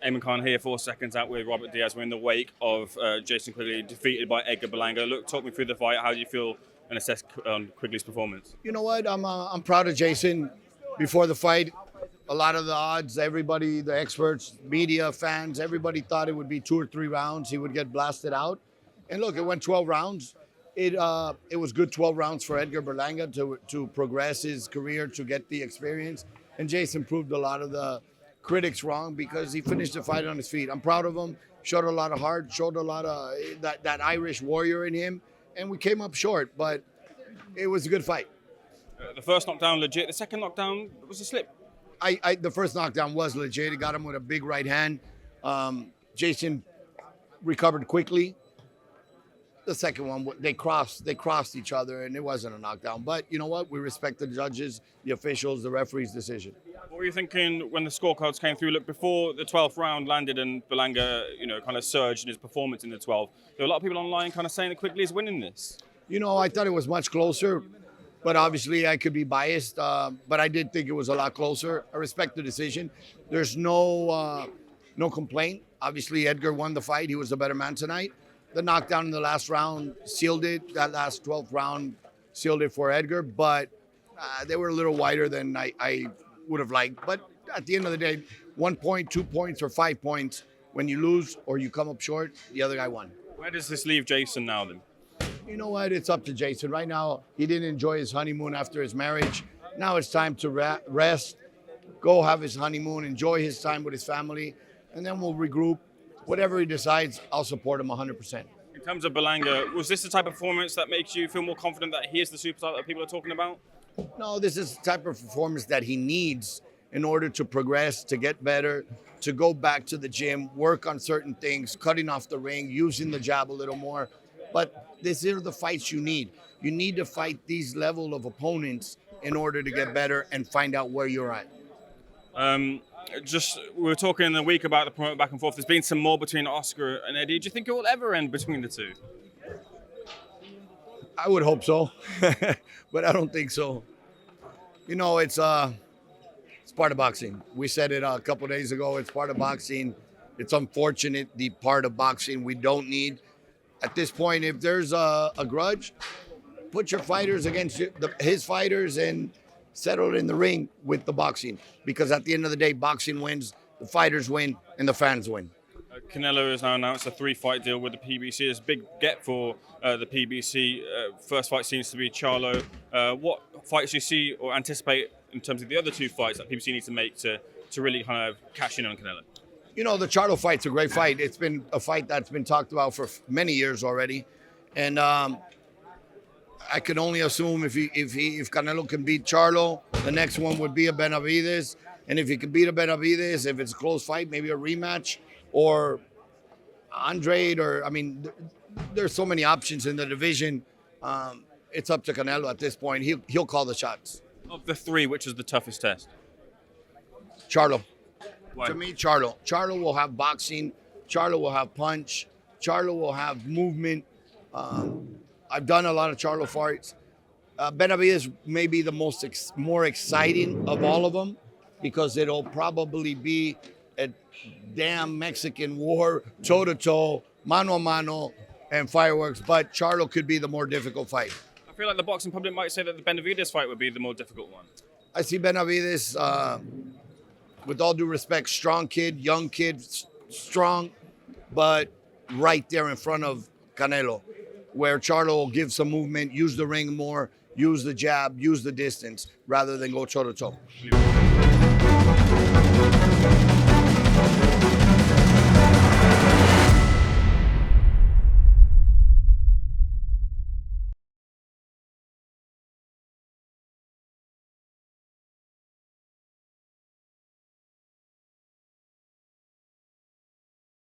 Eamon Khan here for Seconds Out with Robert Diaz. We're in the wake of Jason Quigley defeated by Edgar Berlanga. Look, talk me through the fight. How do you feel and assess Quigley's performance? You know what? I'm proud of Jason. Before the fight, a lot of the odds, everybody, the experts, media, fans, everybody thought it would be 2 or 3 rounds. He would get blasted out. And look, it went 12 rounds. It was good 12 rounds for Edgar Berlanga to progress his career, to get the experience. And Jason proved a lot of the critics wrong because he finished the fight on his feet. I'm proud of him. Showed a lot of heart, showed a lot of that Irish warrior in him. And we came up short, but it was a good fight. The first knockdown, legit. The second knockdown was a slip. The first knockdown was legit. He got him with a big right hand. Jason recovered quickly. The second one, they crossed each other, and it wasn't a knockdown. But you know what? We respect the judges, the officials, the referee's decision. What were you thinking when the scorecards came through? Look, before the 12th round landed and Berlanga, kind of surged in his performance in the 12th, there were a lot of people online kind of saying that Quigley is winning this. I thought it was much closer, but obviously I could be biased. But I did think it was a lot closer. I respect the decision. There's no complaint. Obviously, Edgar won the fight. He was the better man tonight. The knockdown in the last round sealed it. That last 12th round sealed it for Edgar, but they were a little wider than I would have liked. But at the end of the day, 1 point, 2 points, or 5 points, when you lose or you come up short, the other guy won. Where does this leave Jason now then? You know what? It's up to Jason. Right now, he didn't enjoy his honeymoon after his marriage. Now it's time to rest, go have his honeymoon, enjoy his time with his family, and then we'll regroup. Whatever he decides, I'll support him 100%. In terms of Berlanga, was this the type of performance that makes you feel more confident that he is the superstar that people are talking about? No, this is the type of performance that he needs in order to progress, to get better, to go back to the gym, work on certain things, cutting off the ring, using the jab a little more. But these are the fights you need. You need to fight these level of opponents in order to get better and find out where you're at. We were talking in the week about the promote back and forth. There's been some more between Oscar and Eddie. Do you think it will ever end between the two? I would hope so, but I don't think so. It's part of boxing. We said it a couple of days ago. It's part of boxing. It's unfortunate, the part of boxing we don't need. At this point, if there's a grudge, put your fighters against his fighters and settle it in the ring with the boxing. Because at the end of the day, boxing wins, the fighters win, and the fans win. Canelo has now announced a 3-fight deal with the PBC. It's a big get for the PBC. First fight seems to be Charlo. What fights do you see or anticipate in terms of the other 2 fights that PBC needs to make to really kind of cash in on Canelo? The Charlo fight's a great fight. It's been a fight that's been talked about for many years already. And I could only assume if Canelo can beat Charlo, the next one would be a Benavidez. And if he can beat a Benavidez, if it's a close fight, maybe a rematch or Andrade, there's so many options in the division. It's up to Canelo at this point. He'll call the shots. Of the 3, which is the toughest test? Charlo. Why? To me, Charlo. Charlo will have boxing. Charlo will have punch. Charlo will have movement. I've done a lot of Charlo fights. Benavidez may be the more exciting of all of them because it'll probably be a damn Mexican war, toe-to-toe, mano-a-mano, and fireworks. But Charlo could be the more difficult fight. I feel like the boxing public might say that the Benavidez fight would be the more difficult one. I see Benavidez, with all due respect, strong kid, young kid, strong, but right there in front of Canelo, where Charlo will give some movement, use the ring more, use the jab, use the distance, rather than go toe-to-toe.